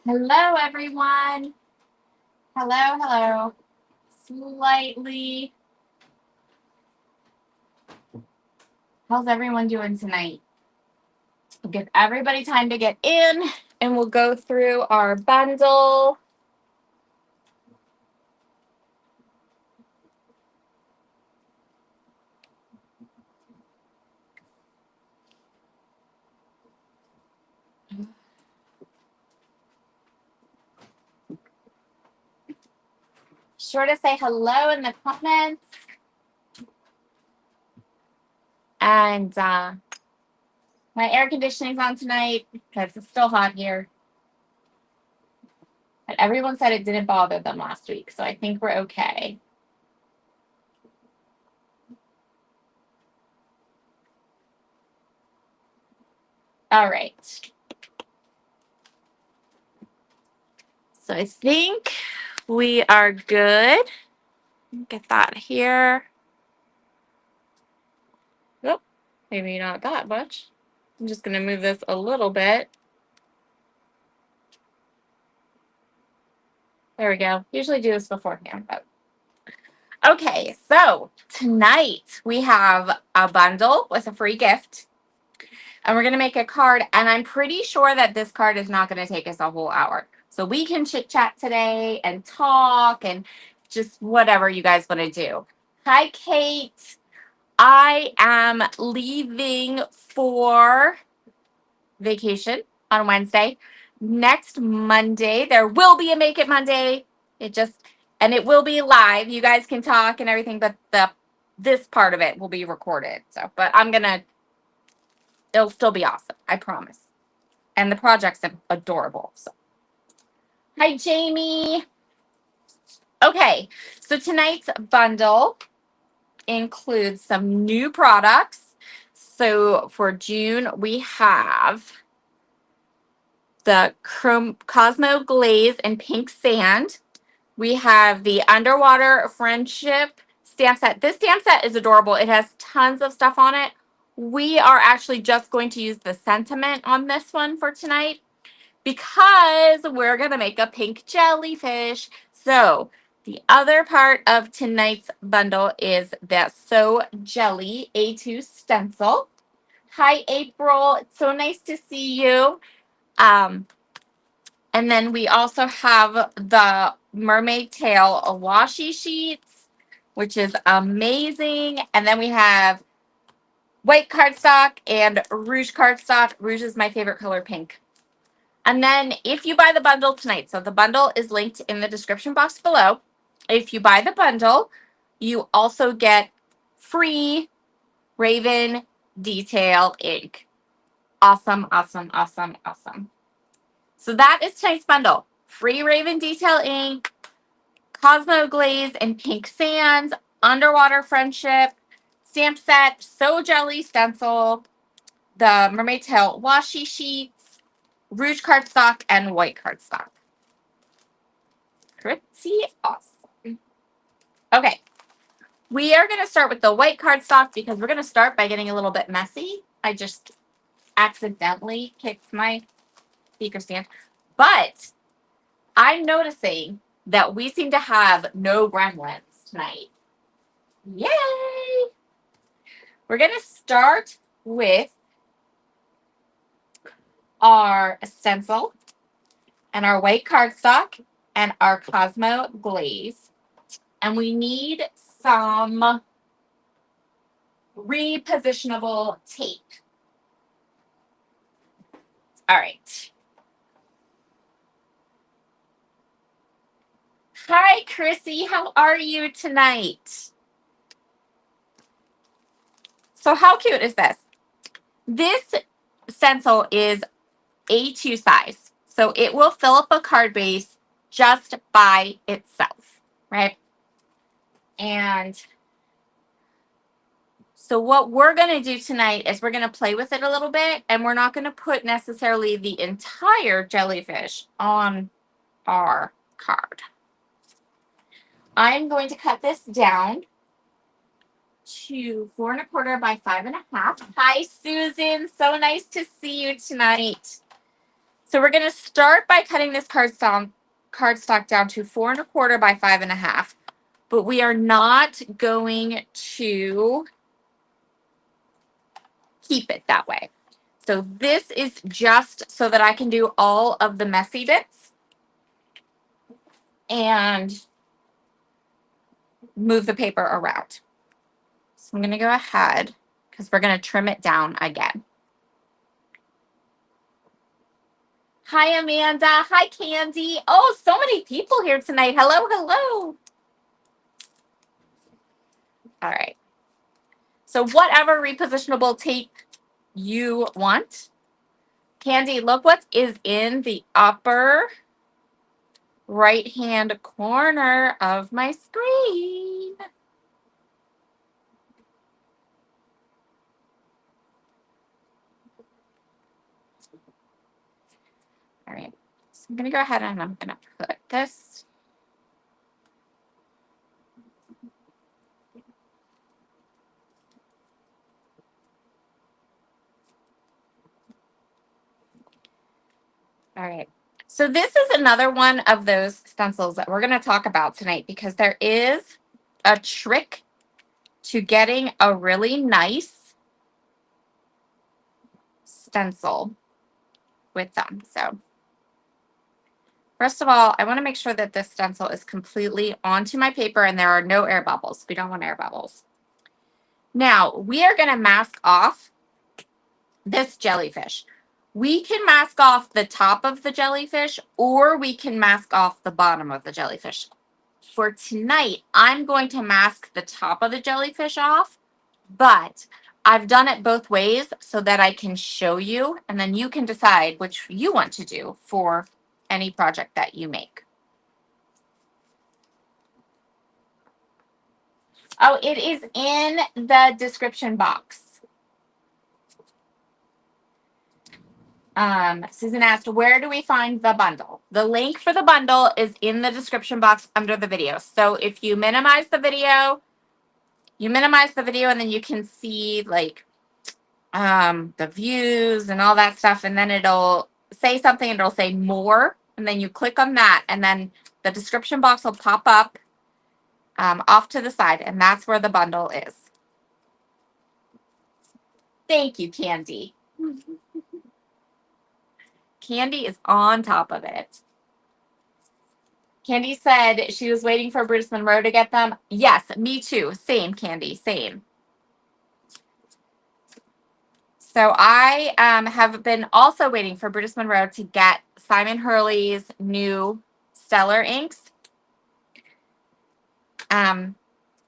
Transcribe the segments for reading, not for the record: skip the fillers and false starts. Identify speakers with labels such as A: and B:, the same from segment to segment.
A: Hello, everyone. Hello, hello. Slightly. How's everyone doing tonight? We'll give everybody time to get in and we'll go through our bundle. Sure to say hello in the comments. And my air conditioning's on tonight because it's still hot here. But everyone said it didn't bother them last week, so I think we're okay. All right. So I think we are good. Get that here. Nope, maybe not that much. I'm just going to move this a little bit. There we go. Usually do this beforehand, but okay. So tonight we have a bundle with a free gift, and we're going to make a card. And I'm pretty sure that this card is not going to take us a whole hour, so we can chit chat today and talk and just whatever you guys want to do. Hi, Kate. I am leaving for vacation on Wednesday. Next Monday, there will be a Make It Monday. And it will be live. You guys can talk and everything, but this part of it will be recorded. So, but it'll still be awesome. I promise. And the project's adorable. So, hi, Jamie. Okay, so tonight's bundle includes some new products. So for June, we have the Cosmo Glaze and Pink Sand. We have the Underwater Friendship stamp set. This stamp set is adorable. It has tons of stuff on it. We are actually just going to use the sentiment on this one for tonight because we're going to make a pink jellyfish. So the other part of tonight's bundle is that So Jelly A2 stencil. Hi, April. It's so nice to see you. And then we also have the mermaid tail washi sheets, which is amazing. And then we have white cardstock and rouge cardstock. Rouge is my favorite color, pink. And then if you buy the bundle tonight, so the bundle is linked in the description box below. If you buy the bundle, you also get free Raven detail ink. Awesome, awesome, awesome, awesome. So that is tonight's bundle. Free Raven detail ink, Cosmo Glaze and Pink Sands, Underwater Friendship, stamp set, So Jelly stencil, the Mermaid Tail washi sheets, rouge cardstock, and white cardstock. Pretty awesome. Okay, we are going to start with the white cardstock because we're going to start by getting a little bit messy. I just accidentally kicked my speaker stand. But I'm noticing that we seem to have no gremlins tonight. Yay! We're going to start with our stencil and our white cardstock and our Cosmo Glaze. And we need some repositionable tape. All right. Hi, Chrissy. How are you tonight? So how cute is this? This stencil is A2 size. So it will fill up a card base just by itself, right? And so what we're going to do tonight is we're going to play with it a little bit, and we're not going to put necessarily the entire jellyfish on our card. I'm going to cut this down to 4 1/4 by 5 1/2. Hi, Susan. So nice to see you tonight. So we're going to start by cutting this cardstock down to 4 1/4 by 5 1/2. But we are not going to keep it that way. So this is just so that I can do all of the messy bits and move the paper around. So I'm going to go ahead because we're going to trim it down again. Hi, Amanda. Hi, Candy. Oh, so many people here tonight. Hello, hello. All right. So whatever repositionable tape you want. Candy, look what is in the upper right-hand corner of my screen. All right. So I'm going to go ahead and I'm going to put this. All right. So this is another one of those stencils that we're going to talk about tonight because there is a trick to getting a really nice stencil with them. So first of all, I want to make sure that this stencil is completely onto my paper and there are no air bubbles. We don't want air bubbles. Now, we are going to mask off this jellyfish. We can mask off the top of the jellyfish or we can mask off the bottom of the jellyfish. For tonight, I'm going to mask the top of the jellyfish off, but I've done it both ways so that I can show you and then you can decide which you want to do for any project that you make. Oh, it is in the description box. Susan asked, where do we find the bundle? The link for the bundle is in the description box under the video. So if you minimize the video and then you can see like the views and all that stuff. And then it'll say something and it'll say more. And then you click on that and then the description box will pop up off to the side. And that's where the bundle is. Thank you, Candy. Candy is on top of it. Candy said she was waiting for Bruce Monroe to get them. Yes, me too. Same, Candy, same. So I have been also waiting for Bruce Monroe to get Simon Hurley's new Stellar inks. And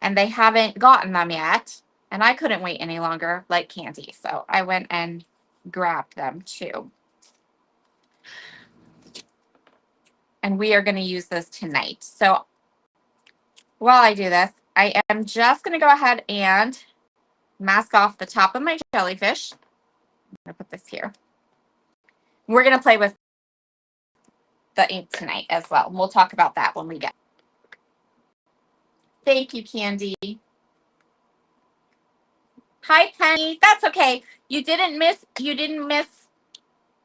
A: they haven't gotten them yet. And I couldn't wait any longer like Candy. So I went and grabbed them too. And we are going to use this tonight. So while I do this, I am just going to go ahead and mask off the top of my jellyfish. I'm going to put this here. We're going to play with the ink tonight as well. We'll talk about that when we get. Thank you, Candy. Hi, Penny. That's okay. You didn't miss.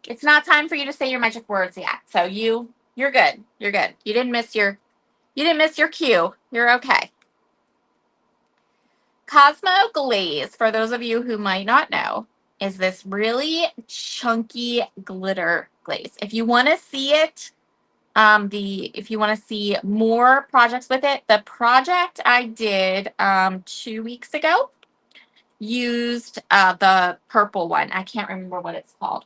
A: It's not time for you to say your magic words yet. So you're good. You're good. You didn't miss your cue. You're okay. Cosmo Glaze, for those of you who might not know, is this really chunky glitter glaze. If you want to see it, if you want to see more projects with it, the project I did 2 weeks ago used the purple one. I can't remember what it's called.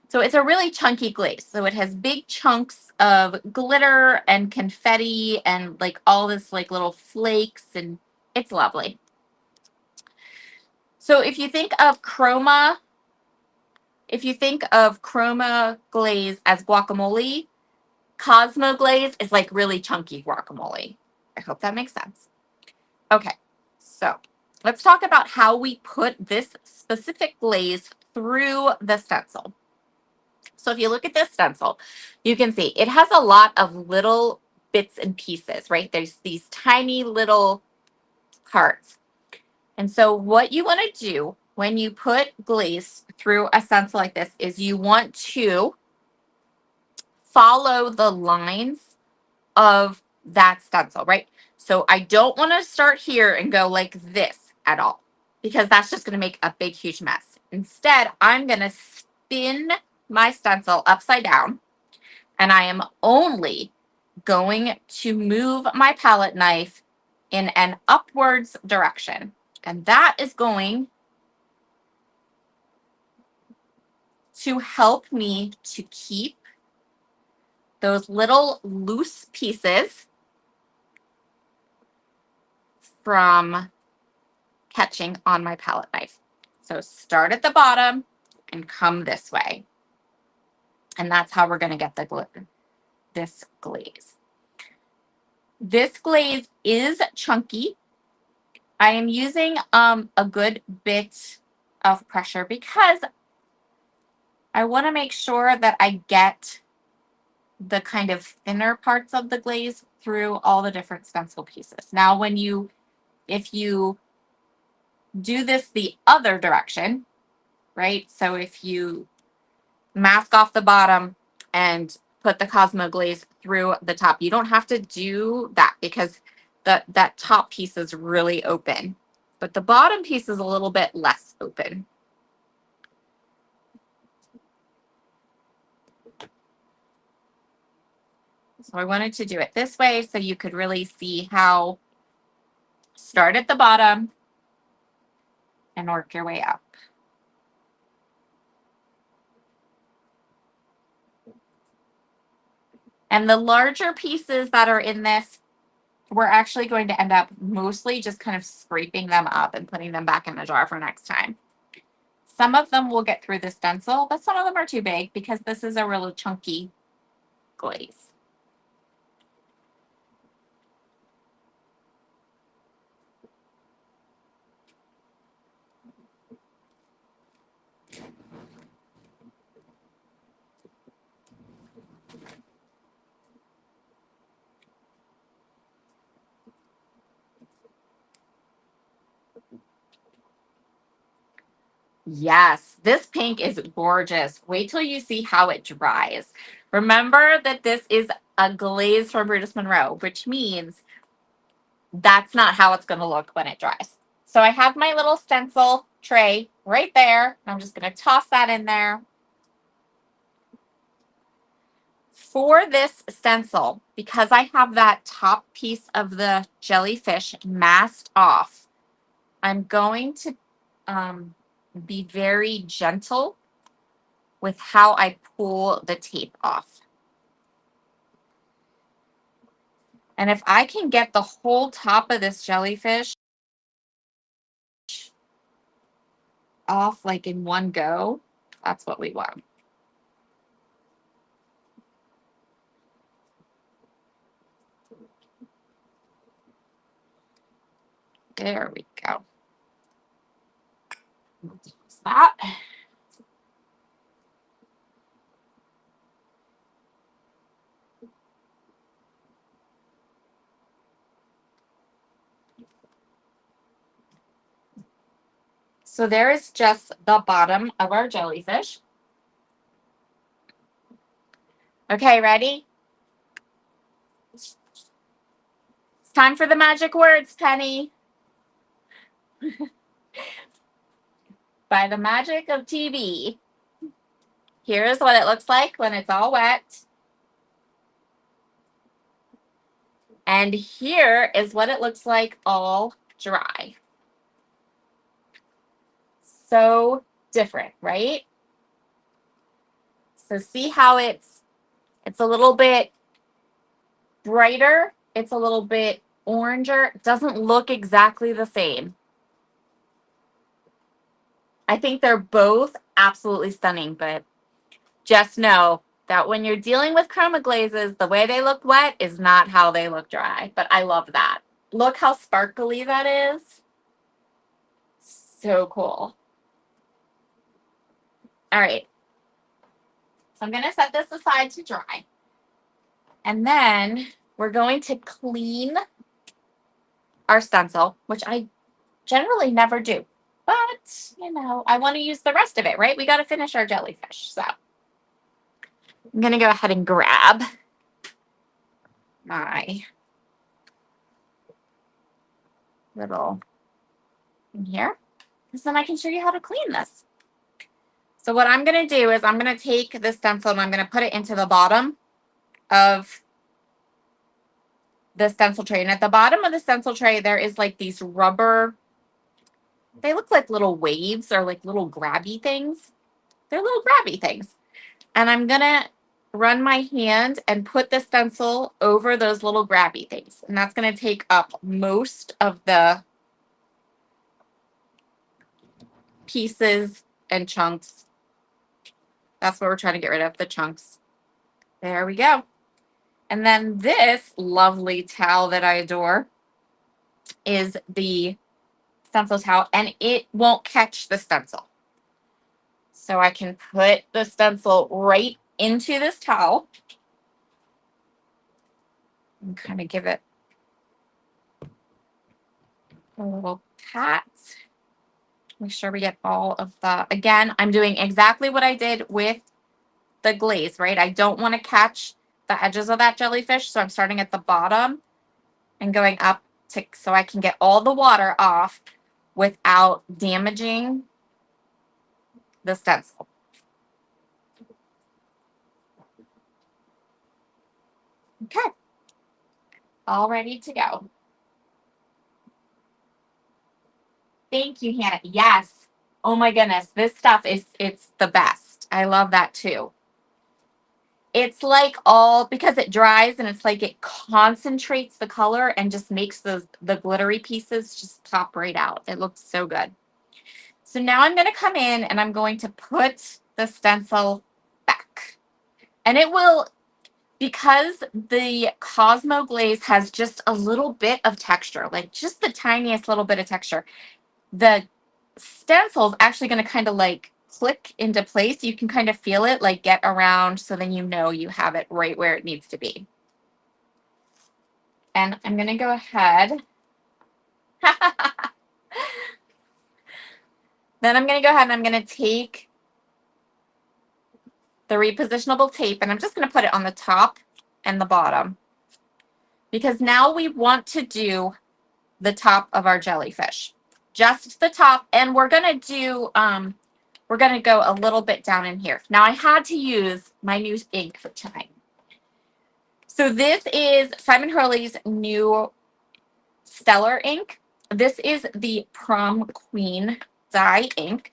A: So it's a really chunky glaze. So it has big chunks of glitter and confetti and like all this like little flakes, and it's lovely. So if you think of chroma glaze as guacamole, Cosmo Glaze is like really chunky guacamole. I hope that makes sense. Okay, so let's talk about how we put this specific glaze through the stencil. So if you look at this stencil, you can see it has a lot of little bits and pieces, right? There's these tiny little parts. And so what you want to do when you put glaze through a stencil like this is you want to follow the lines of that stencil, right? So I don't want to start here and go like this at all, because that's just going to make a big, huge mess. Instead, I'm going to spin my stencil upside down, and I am only going to move my palette knife in an upwards direction. And that is going to help me to keep those little loose pieces from catching on my palette knife. So start at the bottom and come this way. And that's how we're going to get this glaze. This glaze is chunky. I am using a good bit of pressure because I want to make sure that I get the kind of thinner parts of the glaze through all the different stencil pieces. Now, if you do this the other direction, right? So if you mask off the bottom and put the Cosmo glaze through the top, you don't have to do that because that top piece is really open, but the bottom piece is a little bit less open. So I wanted to do it this way so you could really see how start at the bottom and work your way up. And the larger pieces that are in this, we're actually going to end up mostly just kind of scraping them up and putting them back in the jar for next time. Some of them will get through the stencil, but some of them are too big because this is a really chunky glaze. Yes, this pink is gorgeous. Wait till you see how it dries. Remember that this is a glaze from Brutus Monroe, which means that's not how it's going to look when it dries. So I have my little stencil tray right there. I'm just going to toss that in there. For this stencil, because I have that top piece of the jellyfish masked off, I'm going to be very gentle with how I pull the tape off. And if I can get the whole top of this jellyfish off like in one go, that's what we want. There we go. That's that. So there is just the bottom of our jellyfish. Okay, ready? It's time for the magic words, Penny. By the magic of TV, here's what it looks like when it's all wet. And here is what it looks like all dry. So different, right? So see how it's a little bit brighter. It's a little bit oranger. It doesn't look exactly the same. I think they're both absolutely stunning, but just know that when you're dealing with chroma glazes, the way they look wet is not how they look dry. But I love that. Look how sparkly that is. So cool. All right. So I'm going to set this aside to dry. And then we're going to clean our stencil, which I generally never do. But, I want to use the rest of it, right? We got to finish our jellyfish. So I'm going to go ahead and grab my little in here, because then I can show you how to clean this. So what I'm going to do is I'm going to take this stencil and I'm going to put it into the bottom of the stencil tray. And at the bottom of the stencil tray, there is like these rubber, they look like little waves or like little grabby things. They're little grabby things. And I'm going to run my hand and put the stencil over those little grabby things. And that's going to take up most of the pieces and chunks. That's what we're trying to get rid of, the chunks. There we go. And then this lovely towel that I adore is the stencil towel, and it won't catch the stencil. So I can put the stencil right into this towel and kind of give it a little pat. Make sure we get all of the, again, I'm doing exactly what I did with the glaze, right? I don't want to catch the edges of that jellyfish, so I'm starting at the bottom and going up to, so I can get all the water off without damaging the stencil. Okay. All ready to go. Thank you, Hannah. Yes. Oh my goodness. This stuff it's the best. I love that too. It's like all, because it dries and it's like it concentrates the color and just makes the glittery pieces just pop right out. It looks so good. So now I'm going to come in and I'm going to put the stencil back. And it will, because the Cosmo glaze has just a little bit of texture, like just the tiniest little bit of texture, the stencil is actually going to kind of like click into place. You can kind of feel it like get around, so then you know you have it right where it needs to be. And I'm going to go ahead. Then I'm going to go ahead and I'm going to take the repositionable tape and I'm just going to put it on the top and the bottom, because now we want to do the top of our jellyfish, just the top. And we're going to do, we're going to go a little bit down in here. Now I had to use my new ink for tonight. So this is Simon Hurley's new Stellar ink. This is the Prom Queen dye ink.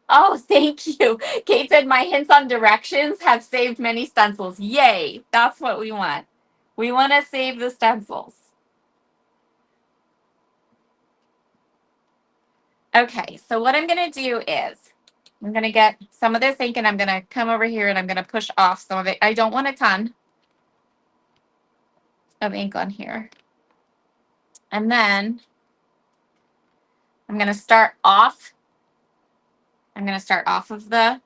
A: Oh, thank you. Kate said my hints on directions have saved many stencils. Yay. That's what we want. We want to save the stencils. Okay, so what I'm going to do is I'm going to get some of this ink and I'm going to come over here and I'm going to push off some of it. I don't want a ton of ink on here. And then I'm going to start off. I'm going to start off of the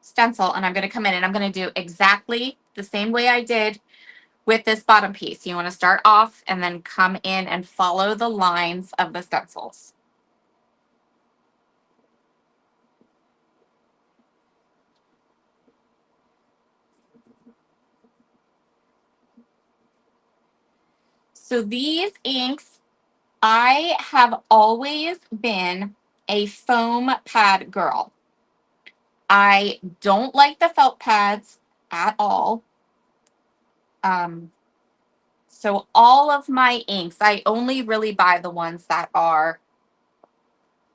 A: stencil and I'm going to come in and I'm going to do exactly the same way I did with this bottom piece. You want to start off and then come in and follow the lines of the stencils. So these inks, I have always been a foam pad girl. I don't like the felt pads at all. So all of my inks, I only really buy the ones that are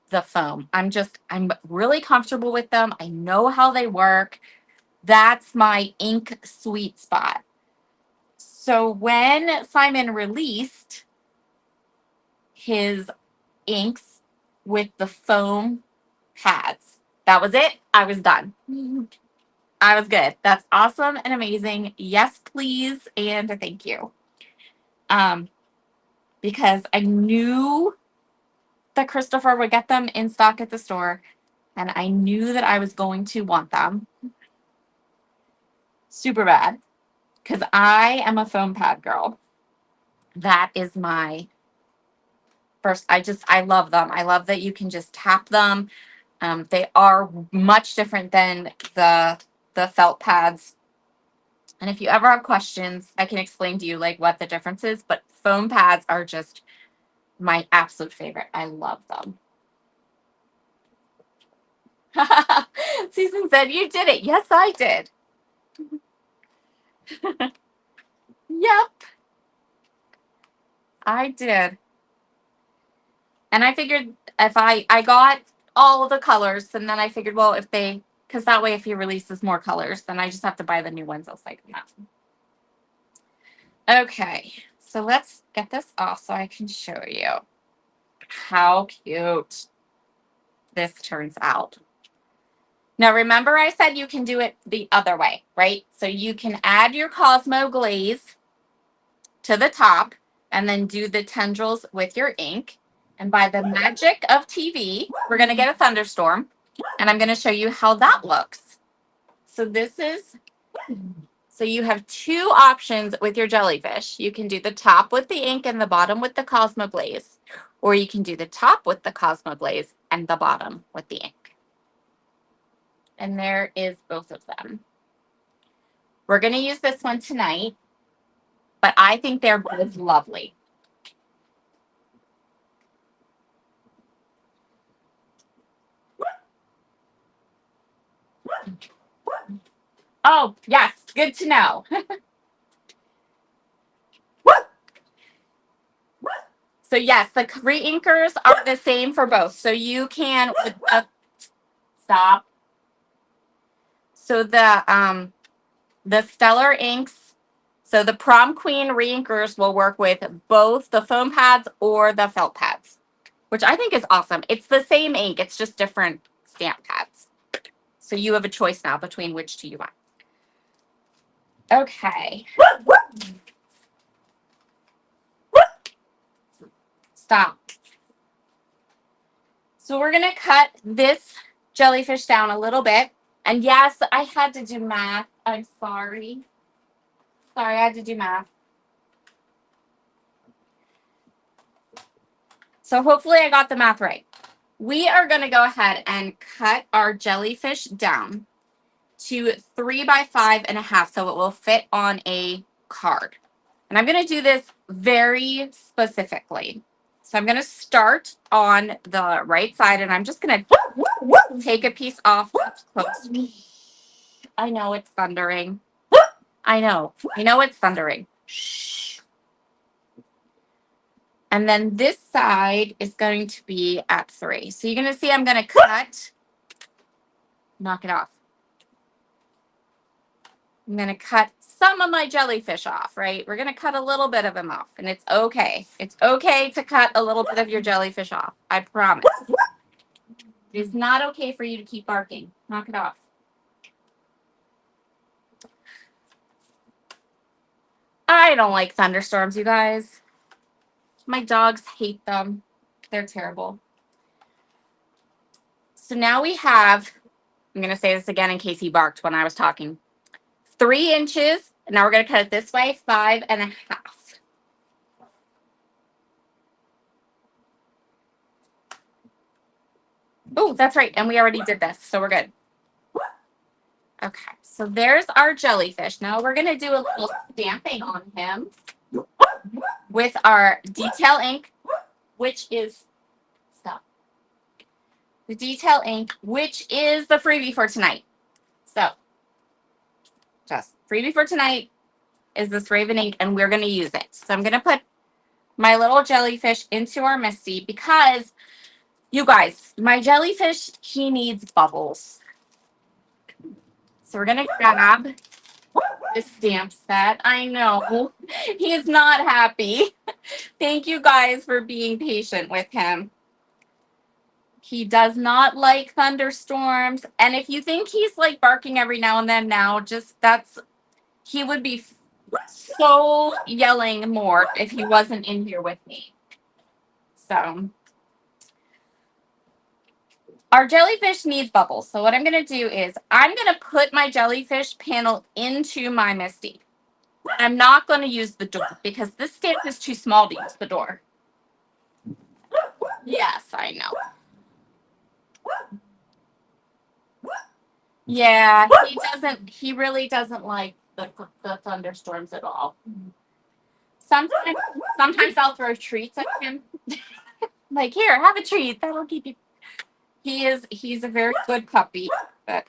A: the foam. I'm really comfortable with them. I know how they work. That's my ink sweet spot. So when Simon released his inks with the foam pads, that was it. I was done. I was good. That's awesome and amazing. Yes, please. And thank you. Because I knew that Christopher would get them in stock at the store, and I knew that I was going to want them super bad, because I am a foam pad girl. That is my first. I love them. I love that you can just tap them. They are much different than the felt pads. And if you ever have questions, I can explain to you like what the difference is, but foam pads are just my absolute favorite. I love them. Susan said, you did it. Yes, I did. Yep, I did. And I figured if I got all the colors, and then I figured, well, if they, because that way if he releases more colors, then I just have to buy the new ones. I was like, no. Okay, so let's get this off so I can show you how cute this turns out. Now, remember I said you can do it the other way, right? So you can add your Cosmo glaze to the top and then do the tendrils with your ink. And by the magic of TV, we're going to get a thunderstorm. And I'm going to show you how that looks. So so you have two options with your jellyfish. You can do the top with the ink and the bottom with the Cosmo glaze. Or you can do the top with the Cosmo glaze and the bottom with the ink. And there is both of them. We're going to use this one tonight, but I think they're both lovely. Oh, yes, good to know. So yes, the re-inkers are the same for both. So you can stop. So the Stellar inks, so the Prom Queen re-inkers will work with both the foam pads or the felt pads, which I think is awesome. It's the same ink, it's just different stamp pads. So you have a choice now between which two you want. Okay. Stop. So we're going to cut this jellyfish down a little bit. And yes, I had to do math. I'm sorry. Sorry, I had to do math. So hopefully I got the math right. We are going to go ahead and cut our jellyfish down to 3 by 5.5 so it will fit on a card. And I'm going to do this very specifically. So I'm going to start on the right side and I'm just going to take a piece off that's close. I know it's thundering. I know it's thundering. Shh. And then this side is going to be at 3. So you're going to see I'm going to cut, knock it off. I'm going to cut some of my jellyfish off, right? We're going to cut a little bit of them off, and it's okay. It's okay to cut a little bit of your jellyfish off. I promise. It is not okay for you to keep barking. Knock it off. I don't like thunderstorms, you guys. My dogs hate them. They're terrible. So now we have, I'm going to say this again in case he barked when I was talking. 3 inches. And now we're going to cut it this way, 5.5. Oh, that's right. And we already did this, so we're good. Okay, so there's our jellyfish. Now we're going to do a little stamping on him with our detail ink, which is, stop. The detail ink, which is the freebie for tonight. So, just freebie for tonight is this Raven ink, and we're going to use it. So I'm going to put my little jellyfish into our Misty because, you guys, my jellyfish, he needs bubbles. So we're going to grab the stamp set. I know. He is not happy. Thank you guys for being patient with him. He does not like thunderstorms. And if you think he's like barking every now and then now, just he would be so yelling more if he wasn't in here with me. So our jellyfish needs bubbles. So what I'm going to do is I'm going to put my jellyfish panel into my Misty. I'm not going to use the door because this stamp is too small to use the door. Yes, I know. Yeah, he really doesn't like the thunderstorms at all. Sometimes, sometimes I'll throw treats at him. Like, here, have a treat. That'll keep you. He's a very good puppy, but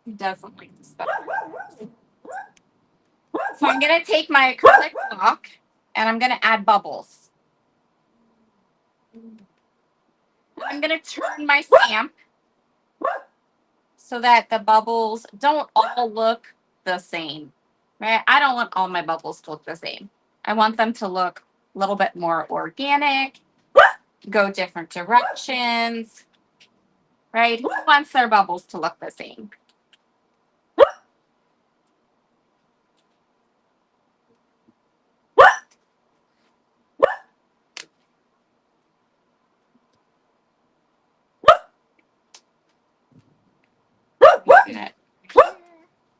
A: he doesn't like the stuff. So I'm gonna take my acrylic block and I'm gonna add bubbles. I'm gonna turn my stamp so that the bubbles don't all look the same. Right? I don't want all my bubbles to look the same. I want them to look a little bit more organic, go different directions. Right? Who wants their bubbles to look the same?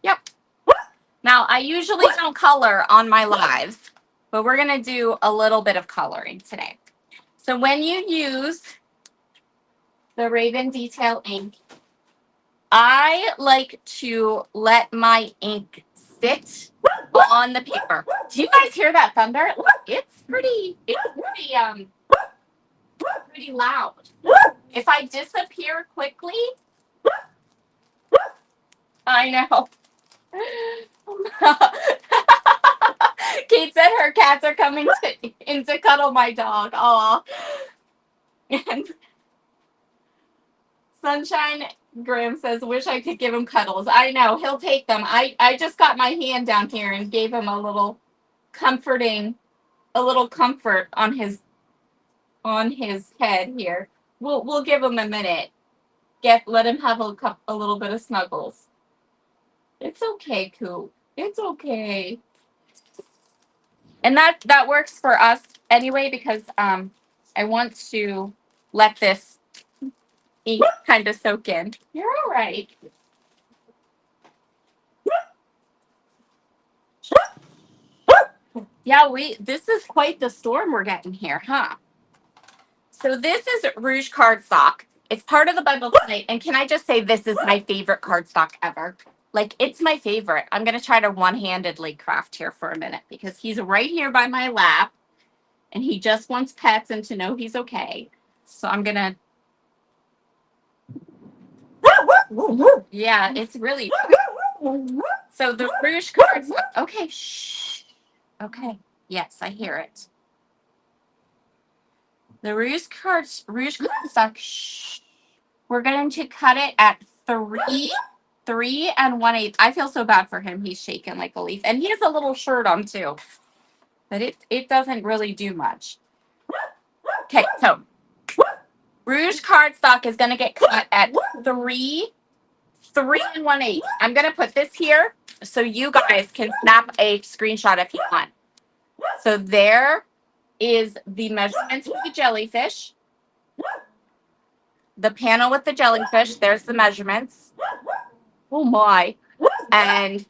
A: Yep. Now, I usually don't color on my lives, but we're going to do a little bit of coloring today. So when you use the Raven Detail ink, I like to let my ink sit on the paper. Do you guys hear that thunder? It's pretty loud. If I disappear quickly, I know. Kate said her cats are coming in to cuddle my dog. Aw. And Sunshine Graham says, wish I could give him cuddles. I know, he'll take them. I just got my hand down here and gave him a little comfort on his head here. We'll give him a minute. Let him have a little bit of snuggles. It's okay, Coop. It's okay. And that works for us anyway because I want to let this ink kind of soak in. You're all right. Yeah, this is quite the storm we're getting here, huh? So this is Rouge cardstock. It's part of the bundle tonight. And can I just say this is my favorite cardstock ever? Like, it's my favorite. I'm going to try to one-handedly craft here for a minute because he's right here by my lap and he just wants pets and to know he's okay. So I'm going to... Yeah, it's really... So the Rouge cardstock... Okay, shh. Okay. Yes, I hear it. The Rouge cardstock, shh. We're going to cut it at 3 1/8. I feel so bad for him. He's shaking like a leaf. And he has a little shirt on too. But it doesn't really do much. Okay, so Rouge cardstock is going to get cut at 3 1/8. I'm going to put this here so you guys can snap a screenshot if you want. So there is the measurements for the jellyfish. The panel with the jellyfish, there's the measurements. Oh my. And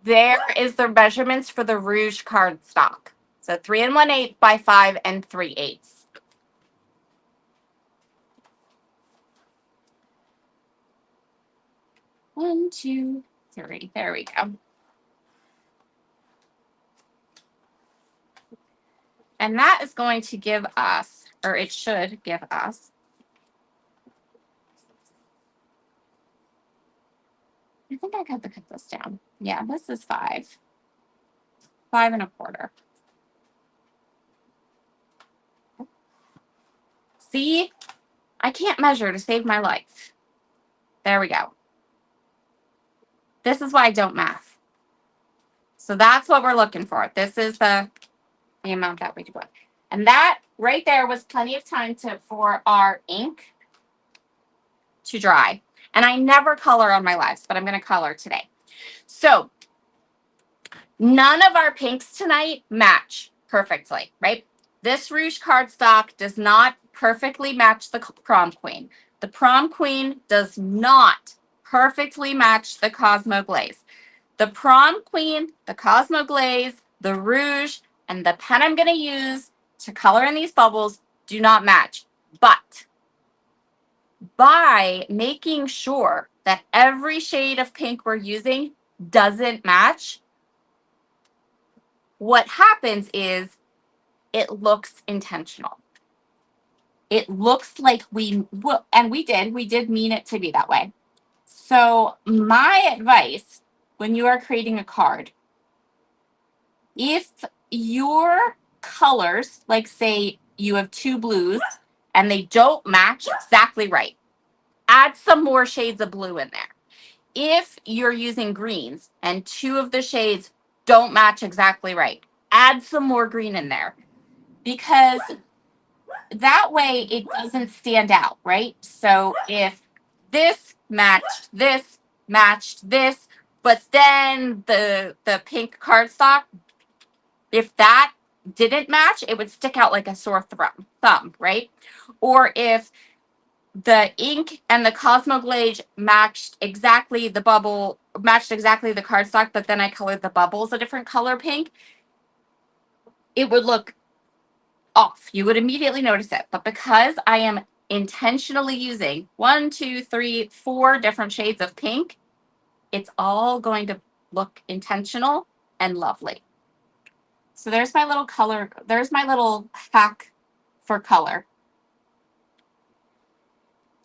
A: there is the measurements for the Rouge cardstock. So 3 1/8 by 5 3/8. 1, 2, 3. There we go. And that is going to give us, or it should give us, I think I got to cut this down. Yeah, this is 5. 5 1/4. See, I can't measure to save my life. There we go. This is why I don't math. So that's what we're looking for. This is the amount that we do. And that right there was plenty of time for our ink to dry. And I never color on my lives, but I'm going to color today. So none of our pinks tonight match perfectly, right? This Rouge cardstock does not perfectly match the prom queen. The prom queen does not perfectly match the Cosmo Glaze. The prom queen, the Cosmo Glaze, the Rouge, and the pen I'm going to use to color in these bubbles do not match. But by making sure that every shade of pink we're using doesn't match, what happens is it looks intentional. It looks like and we did mean it to be that way. So my advice when you are creating a card, if your colors, like say you have two blues and they don't match exactly right, add some more shades of blue in there. If you're using greens and two of the shades don't match exactly right, add some more green in there, because that way it doesn't stand out, right? So if this matched this, but then the pink cardstock, if that didn't match, it would stick out like a sore thumb, right? Or if the ink and the Cosmoglaze matched exactly the cardstock, but then I colored the bubbles a different color pink, it would look off. You would immediately notice it. But because I am intentionally using 1, 2, 3, 4 different shades of pink, it's all going to look intentional and lovely. So there's my little color. There's my little hack for color.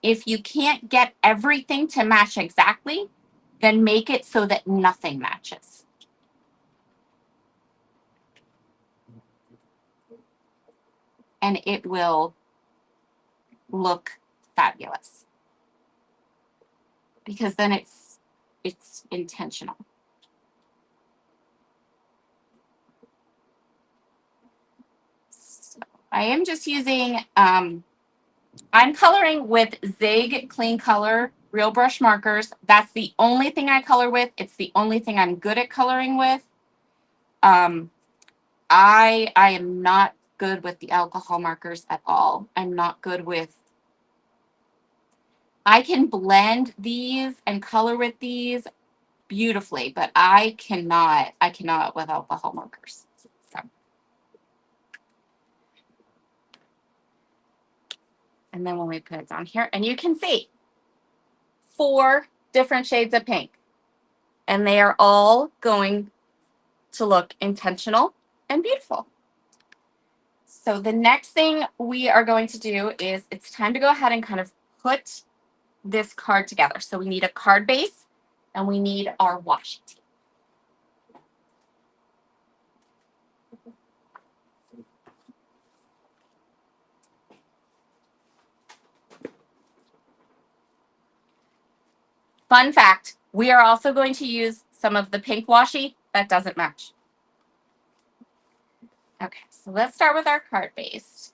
A: If you can't get everything to match exactly, then make it so that nothing matches. And it will look fabulous. Because then it's intentional. So I am just using, I'm coloring with Zig Clean Color Real Brush markers. That's the only thing I color with. It's the only thing I'm good at coloring with. I am not good with the alcohol markers at all. I'm not good with, I can blend these and color with these beautifully, but I cannot with alcohol markers. So. And then when we put it down here, and you can see 4 different shades of pink, and they are all going to look intentional and beautiful. So the next thing we are going to do is it's time to go ahead and kind of put this card together. So we need a card base and we need our washi tape. Fun fact, we are also going to use some of the pink washi that doesn't match. Okay, so let's start with our card base.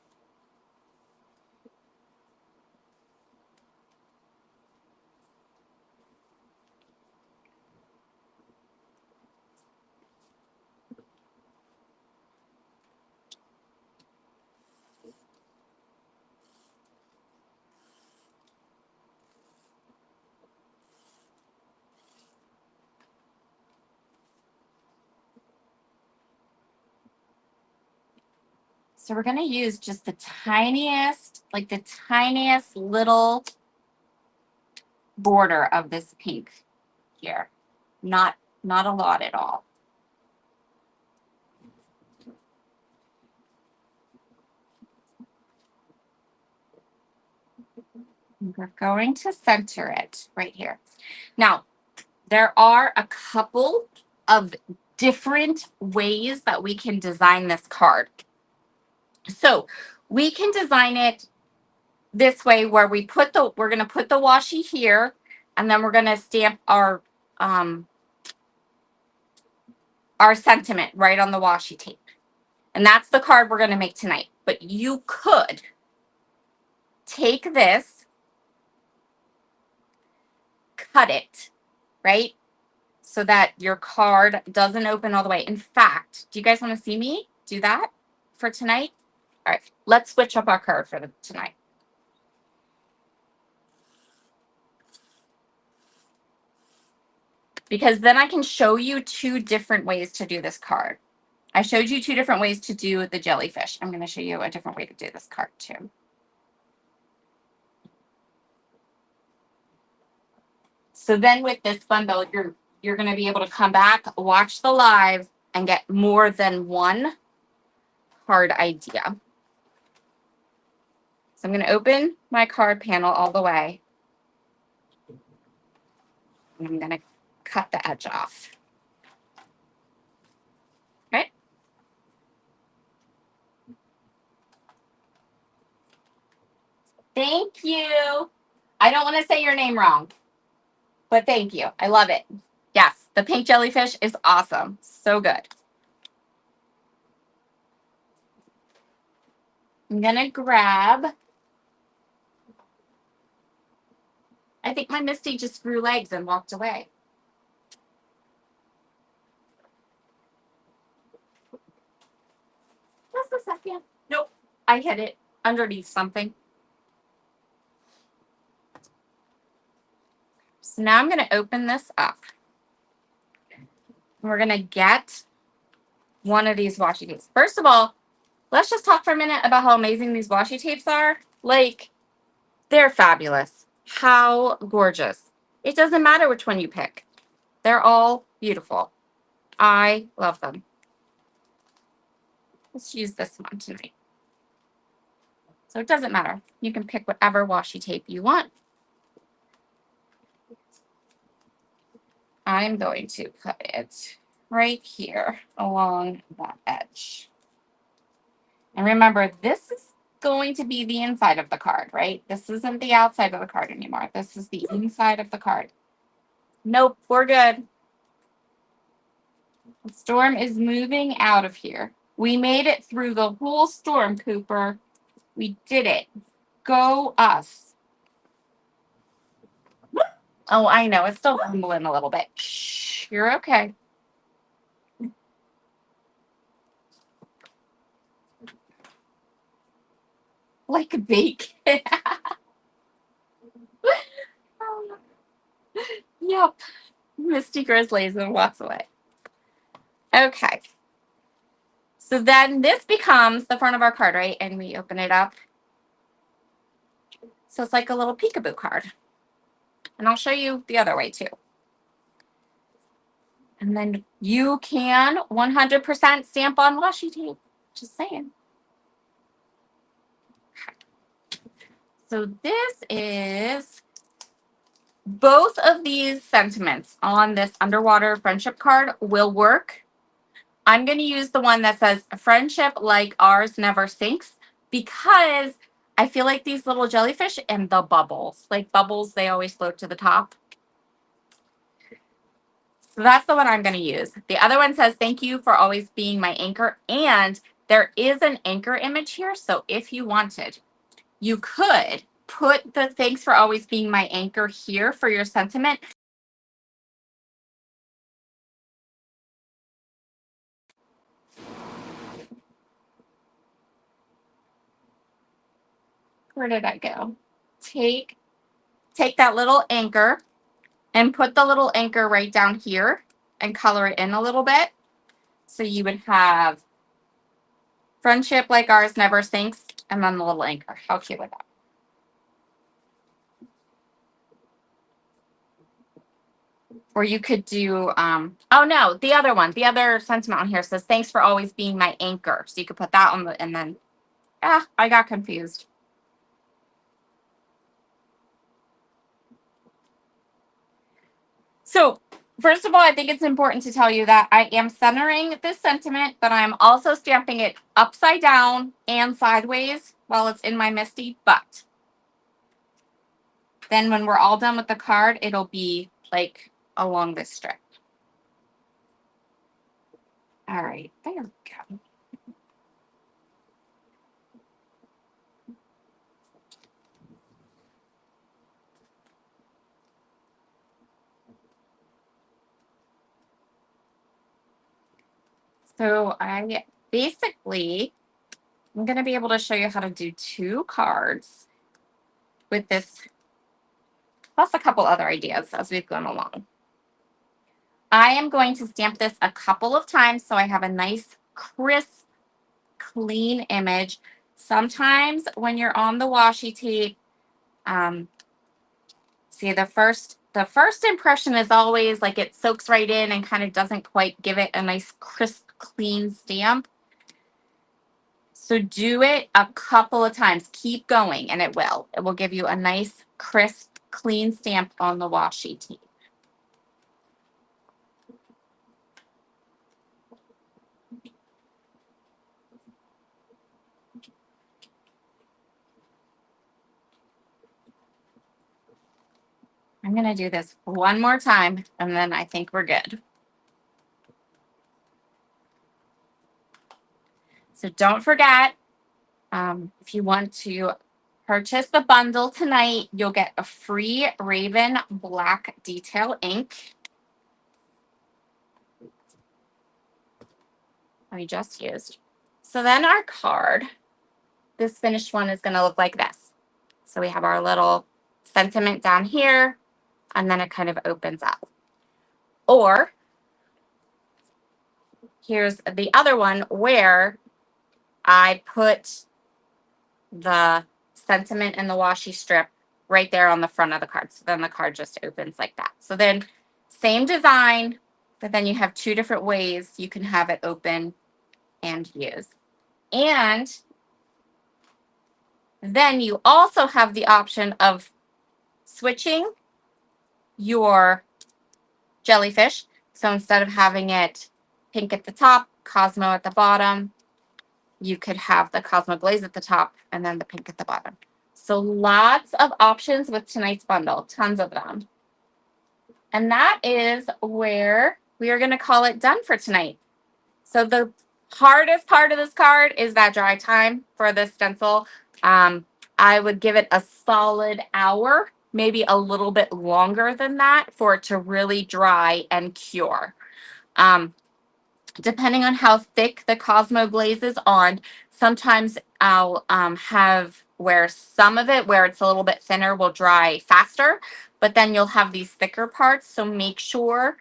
A: So we're going to use just the tiniest little border of this pink here. Not a lot at all. We're going to center it right here. Now, there are a couple of different ways that we can design this card. So we can design it this way where we're going to put the washi here, and then we're going to stamp our sentiment right on the washi tape. And that's the card we're going to make tonight. But you could take this, cut it, right? So that your card doesn't open all the way. In fact, do you guys want to see me do that for tonight? All right, let's switch up our card for tonight. Because then I can show you 2 different ways to do this card. I showed you 2 different ways to do the jellyfish. I'm going to show you a different way to do this card too. So then with this bundle, you're going to be able to come back, watch the live, and get more than one card idea. So I'm going to open my card panel all the way. And I'm going to cut the edge off. Okay. Thank you. I don't want to say your name wrong, but thank you. I love it. Yes, the pink jellyfish is awesome. So good. I'm going to grab, I think my Misty just grew legs and walked away. Just a second. Nope. I hid it underneath something. So now I'm going to open this up. We're going to get one of these washi tapes. First of all, let's just talk for a minute about how amazing these washi tapes are. Like, they're fabulous. How gorgeous. It doesn't matter which one you pick. They're all beautiful. I love them. Let's use this one tonight. So it doesn't matter. You can pick whatever washi tape you want. I'm going to put it right here along that edge. And remember, this is going to be the inside of the card, right? This isn't the outside of the card anymore. This is the inside of the card. Nope, we're good. The storm is moving out of here. We made it through the whole storm, Cooper. We did it. Go us. Oh, I know. It's still rumbling a little bit. Shh, you're okay. Like a bacon. Yep. Misty Grizzlies and walks away. Okay. So then this becomes the front of our card, right? And we open it up. So it's like a little peekaboo card. And I'll show you the other way too. And then you can 100% stamp on washi tape. Just saying. So this is both of these sentiments on this underwater friendship card will work. I'm going to use the one that says friendship like ours never sinks because I feel like these little jellyfish and the bubbles, like bubbles, they always float to the top. So that's the one I'm going to use. The other one says, thank you for always being my anchor. And there is an anchor image here. So if you wanted, you could put the thanks for always being my anchor here for your sentiment. Where did I go? Take that little anchor and put the little anchor right down here and color it in a little bit. So you would have friendship like ours never sinks and then the little anchor. How cute would that? Or you could do, oh no, the other one, the other sentiment on here says, thanks for always being my anchor. So you could put that on the, and then, I got confused. So first of all, I think it's important to tell you that I am centering this sentiment, but I'm also stamping it upside down and sideways while it's in my Misty. But then when we're all done with the card, it'll be like along this strip. All right, there we go. So I'm going to be able to show you how to do 2 cards with this, plus a couple other ideas as we've gone along. I am going to stamp this a couple of times so I have a nice, crisp, clean image. Sometimes when you're on the washi tape, see the first the first impression is always like it soaks right in and kind of doesn't quite give it a nice crisp, clean stamp. So do it a couple of times. Keep going and it will. It will give you a nice, crisp, clean stamp on the washi tape. I'm going to do this one more time and then I think we're good. So don't forget, if you want to purchase the bundle tonight, you'll get a free Raven black detail ink. We just used. So then our card, this finished one is going to look like this. So we have our little sentiment down here, and then it kind of opens up. Or here's the other one where I put the sentiment and the washi strip right there on the front of the card. So then the card just opens like that. So then same design, but then you have two different ways you can have it open and use. And then you also have the option of switching your jellyfish. So instead of having it pink at the top, Cosmo at the bottom, you could have the Cosmo Glaze at the top and then the pink at the bottom. So lots of options with tonight's bundle, tons of them. And that is where we are going to call it done for tonight. So the hardest part of this card is that dry time for this stencil. I would give it a solid hour, maybe a little bit longer than that for it to really dry and cure. Depending on how thick the Cosmo Glaze is on, sometimes I'll have where some of it, where it's a little bit thinner, will dry faster, but then you'll have these thicker parts. So make sure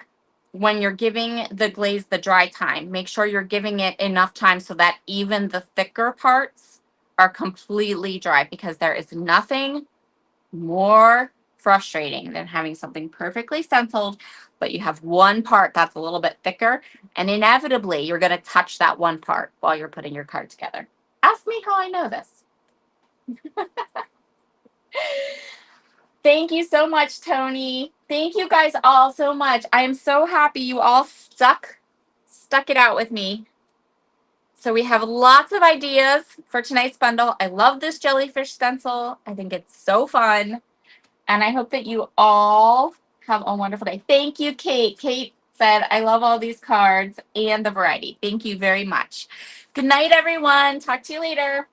A: when you're giving the glaze the dry time, make sure you're giving it enough time so that even the thicker parts are completely dry, because there is nothing more frustrating than having something perfectly stenciled, but you have one part that's a little bit thicker, and inevitably you're going to touch that one part while you're putting your card together. Ask me how I know this. Thank you so much, Tony. Thank you guys all so much. I am so happy you all stuck it out with me. So we have lots of ideas for tonight's bundle. I love this jellyfish stencil. I think it's so fun. And I hope that you all have a wonderful day. Thank you, Kate. Kate said, I love all these cards and the variety. Thank you very much. Good night, everyone. Talk to you later.